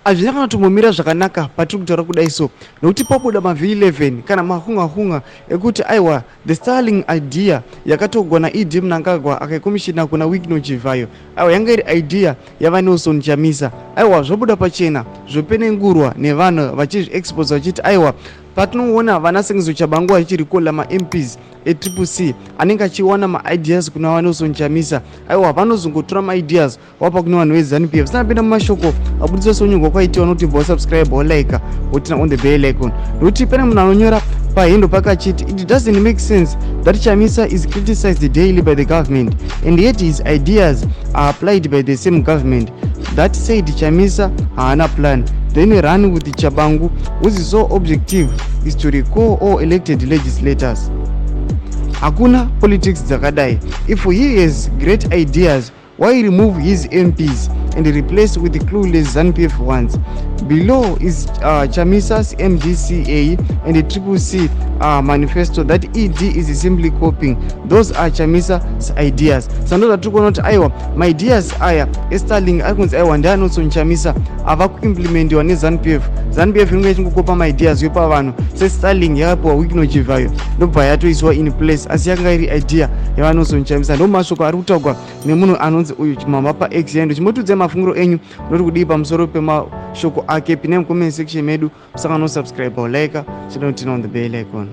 azvina kana tomomira zvakanaka patiri kutaura kudai so, nokuti pabuda mav11 kana mahunga ekuti aiwa the starling idea yakatogona Idi Mnangagwa akaikomishina kuna Wigno Chivayo, aiwa yanga iri idea yavanelson Chamisa, aiwa zvobuda pachena zvopenengurwa nevanhu vachizviexpose vachiti aiwa patinoona vanasengezo Chabangu vachirikola maMPs eTCC anenge achiwana maideas kuna vanelson Chamisa, aiwa vanozongotora maideas wapa kune vanhu veZANU-PF. Sanapinda mumashoko abudisa sonyongwa kwaitiwa noti subscribe or like wotina on the bell icon, nokuti pane munhu anonyora pahendo pakachiti it doesn't make sense that Chamisa is criticized daily by the government and yet his ideas are applied by the same government. That said, Chamisa haana plan, then run with the Chabangu whose sole objective is to recall all elected legislators. Hakuna politics dzakadai. If he has great ideas, why remove his MPs and replace with the clueless ZANU-PF ones? Below is Chamisa's MDCA and the CCC manifesto that ED is simply copying. Those are Chamisa's ideas. Sandoda tukonoti aiwa my ideas aya Starling akunzi aiwa ndianelson Chamisa ava kuimplementiwa neZANU-PF. ZANU-PF inenge ichingokopa my ideas yopa vanhu seStarling yakapiwa Wigno Chivayo ndobva yatoiswa in place, asi yakanga iri idea yavanelson Chamisa. Ndo mashoko ari kutaurwa nemunhu anonzi uyu Chimamba paX yendo. Chimotudze mafungiro enyu noti kudii pamusoro pemashoko ake pine comment section medu. Musanga no subscribe or like, chinotina on the bell icon.